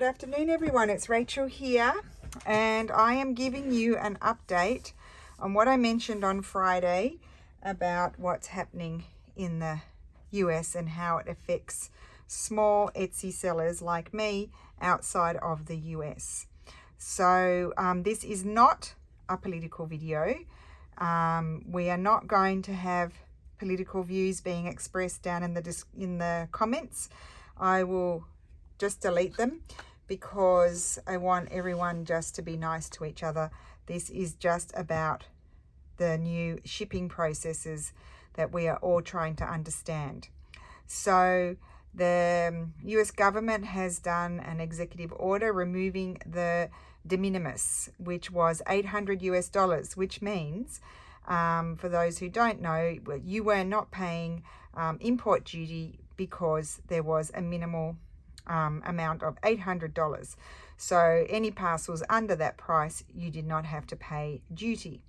Good afternoon, everyone. It's Rachel here, and I am giving you an update on what I mentioned on Friday about what's happening in the US and how it affects small Etsy sellers like me outside of the US. So this is not a political video. We are not going to have political views being expressed down in the comments. I will just delete them because I want everyone just to be nice to each other. This is just about the new shipping processes that we are all trying to understand. So the US government has done an executive order removing the de minimis, which was $800, which means, for those who don't know, you were not paying import duty because there was a minimal amount of $800. So any parcels under that price, you did not have to pay duty.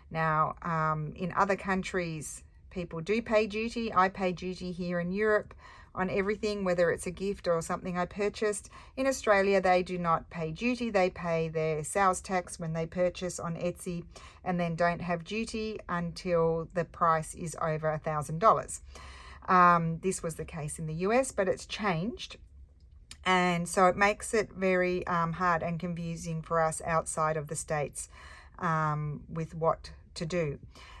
Now, in other countries, people do pay duty. I pay duty here in Europe on everything, whether it's a gift or something I purchased. In Australia, they do not pay duty. They pay their sales tax when they purchase on Etsy and then don't have duty until the price is over $1,000. This was the case in the US, but it's changed. And so it makes it very hard and confusing for us outside of the States with what to do.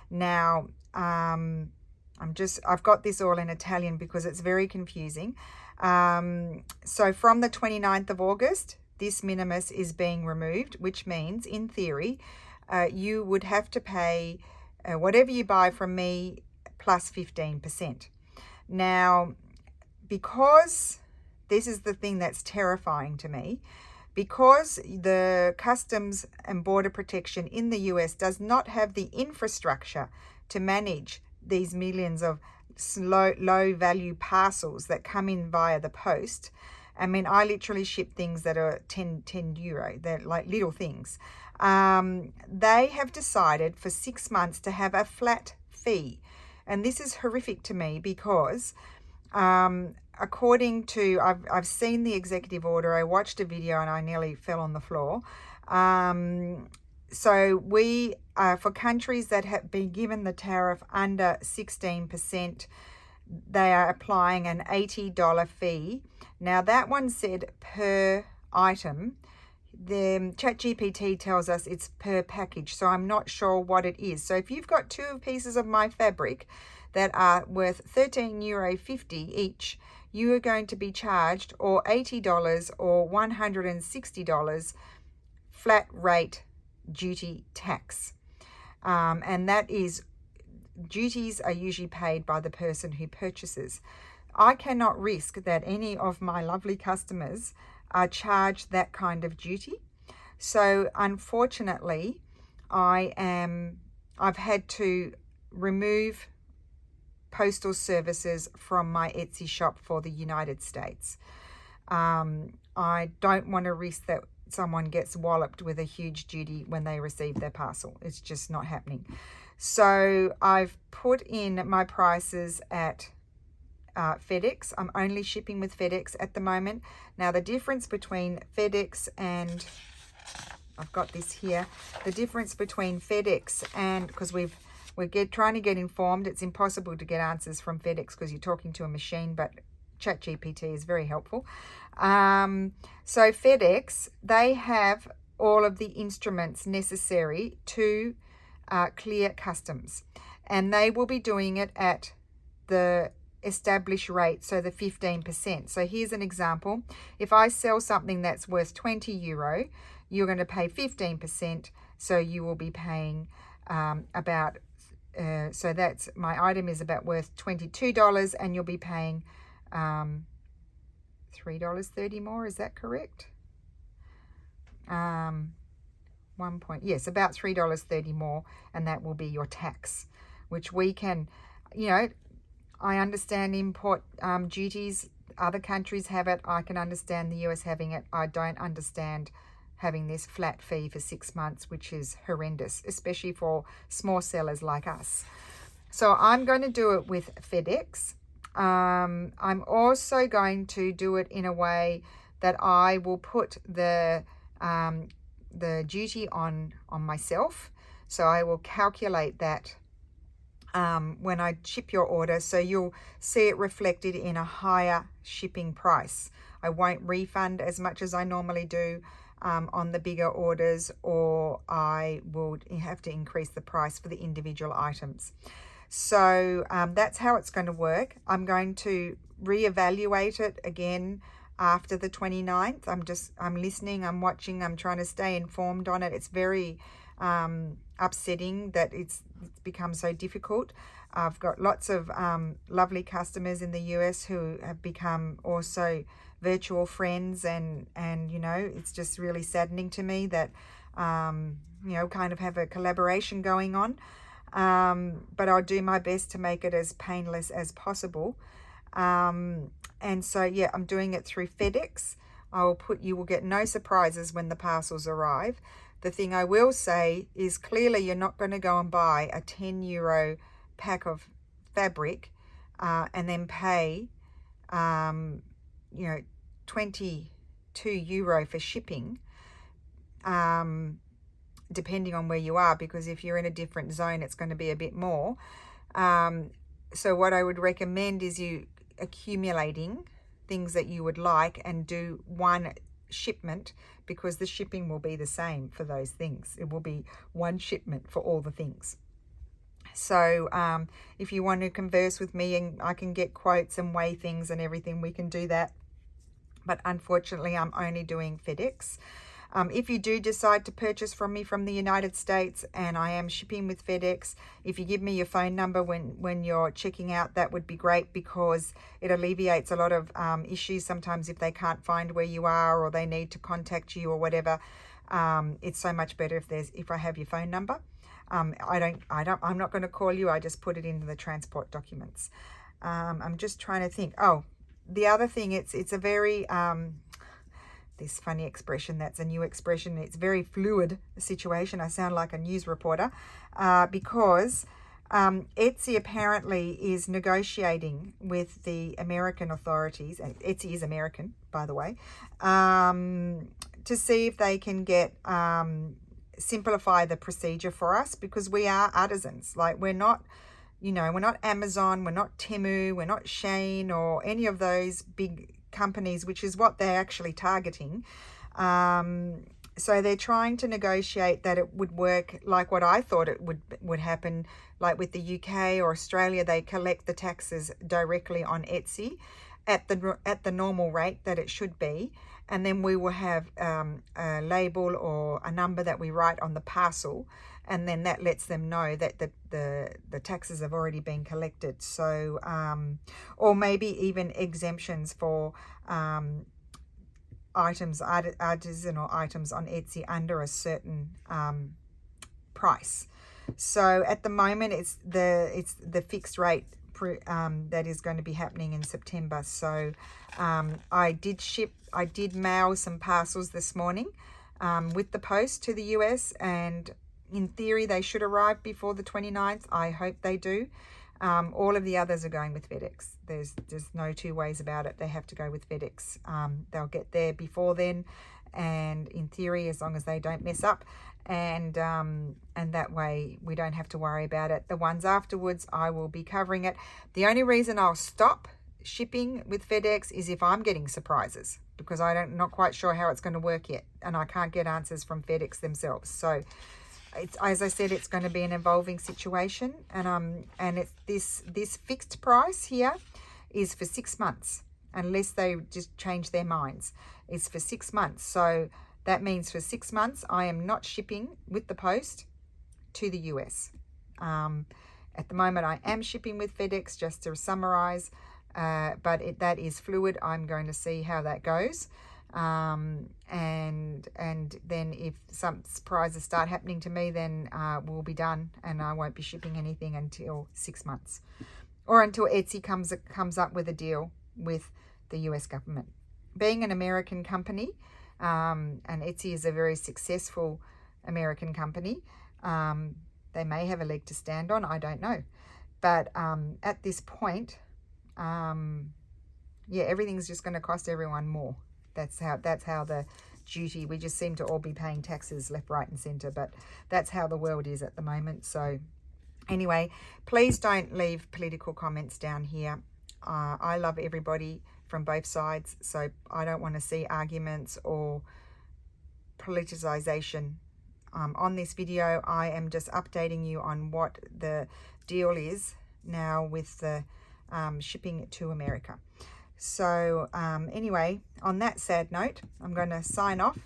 Now, I've got this all in Italian because it's very confusing. So from the 29th of August, this minimus is being removed, which means, in theory, you would have to pay whatever you buy from me plus 15%. Now, because this is the thing that's terrifying to me, because the Customs and Border Protection in the US does not have the infrastructure to manage these millions of low value parcels that come in via the post. I mean, I literally ship things that are 10 euro. They're like little things. They have decided for 6 months to have a flat fee. And this is horrific to me because according to, I've seen the executive order. I watched a video and I nearly fell on the floor. So we, for countries that have been given the tariff under 16%, they are applying an $80 fee. Now that one said per item. The ChatGPT tells us it's per package, so I'm not sure what it is. So if you've got 2 pieces of my fabric that are worth €13.50 each, you are going to be charged or $80 or $160 flat rate duty tax. And that is, duties are usually paid by the person who purchases. I cannot risk that any of my lovely customers are charged that kind of duty. So unfortunately, I've had to remove postal services from my Etsy shop for the United States. I don't want to risk that someone gets walloped with a huge duty when they receive their parcel. It's just not happening. So I've put in my prices at Fedex. I'm only shipping with Fedex at the moment. Now the difference between Fedex and, I've got this here, the difference between Fedex and, because we're trying to get informed. It's impossible to get answers from Fedex because you're talking to a machine, but ChatGPT is very helpful. So Fedex, they have all of the instruments necessary to clear customs, and they will be doing it at the established rate, so the 15%. So here's an example. If I sell something that's worth €20, you're going to pay 15%, so you will be paying about so that's, my item is about worth $22 and you'll be paying $3.30 more. Is that correct? Yes, about $3.30 more, and that will be your tax, which we can, I understand import duties. Other countries have it. I can understand the US having it. I don't understand having this flat fee for 6 months, which is horrendous, especially for small sellers like us. So I'm going to do it with Fedex. I'm also going to do it in a way that I will put the duty on myself. So I will calculate that when I ship your order, so you'll see it reflected in a higher shipping price. I won't refund as much as I normally do on the bigger orders, or I will have to increase the price for the individual items. So that's how it's going to work. I'm going to reevaluate it again after the 29th. I'm listening, I'm watching, I'm trying to stay informed on it. It's very upsetting that it's become so difficult. I've got lots of lovely customers in the US who have become also virtual friends, and you know, it's just really saddening to me that you know, kind of have a collaboration going on. But I'll do my best to make it as painless as possible. And so, yeah, I'm doing it through Fedex. You will get no surprises when the parcels arrive. The thing I will say is clearly you're not going to go and buy a €10 pack of fabric and then pay, you know, €22 for shipping, depending on where you are, because if you're in a different zone, it's going to be a bit more. So what I would recommend is you accumulating things that you would like and do one shipment, because the shipping will be the same for those things. It will be one shipment for all the things. So if you want to converse with me and I can get quotes and weigh things and everything, we can do that. But unfortunately, I'm only doing Fedex. If you do decide to purchase from me from the United States and I am shipping with Fedex, if you give me your phone number when you're checking out, that would be great, because it alleviates a lot of issues. Sometimes if they can't find where you are or they need to contact you or whatever, it's so much better if I have your phone number. I'm not going to call you. I just put it into the transport documents. I'm just trying to think. Oh, the other thing, it's a very this funny expression, that's a new expression. It's very fluid situation. I sound like a news reporter because Etsy apparently is negotiating with the American authorities, and Etsy is American, by the way, to see if they can get simplify the procedure for us, because we are artisans. Like, we're not, you know, we're not Amazon, we're not Temu, we're not Shane or any of those big companies, which is what they're actually targeting. So they're trying to negotiate that it would work like what I thought it would happen, like with the UK or Australia. They collect the taxes directly on Etsy at the normal rate that it should be, and then we will have a label or a number that we write on the parcel, and then that lets them know that the taxes have already been collected. So or maybe even exemptions for items, artisanal items on Etsy under a certain price. So at the moment, it's the fixed rate that is going to be happening in September. So I did mail some parcels this morning with the post to the US, and in theory they should arrive before the 29th. I hope they do. All of the others are going with Fedex. There's no two ways about it. They have to go with Fedex. They'll get there before then, and in theory, as long as they don't mess up, and that way we don't have to worry about it. The ones afterwards, I will be covering it. The only reason I'll stop shipping with Fedex is if I'm getting surprises, because I'm not quite sure how it's going to work yet, and I can't get answers from Fedex themselves. So it's, as I said, it's going to be an evolving situation, and it's this fixed price here is for 6 months, unless they just change their minds. It's for 6 months. So that means for 6 months I am not shipping with the post to the US. At the moment I am shipping with Fedex, just to summarize, but that is fluid. I'm going to see how that goes. And then if some surprises start happening to me, then we'll be done, and I won't be shipping anything until 6 months, or until Etsy comes up with a deal with the US government. Being an American company, and Etsy is a very successful American company, they may have a leg to stand on, I don't know. But at this point, yeah, everything's just going to cost everyone more That's how the duty, we just seem to all be paying taxes left, right and center, but that's how the world is at the moment. So anyway, please don't leave political comments down here. I love everybody from both sides, so I don't want to see arguments or politicization on this video. I am just updating you on what the deal is now with the shipping to America. So anyway, on that sad note, I'm going to sign off.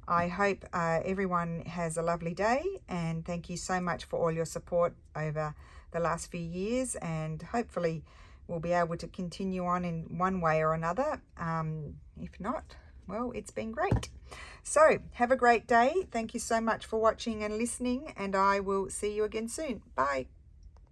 I hope everyone has a lovely day, and thank you so much for all your support over the last few years, and hopefully we'll be able to continue on in one way or another. If not, well, it's been great. So have a great day. Thank you so much for watching and listening, and I will see you again soon. Bye.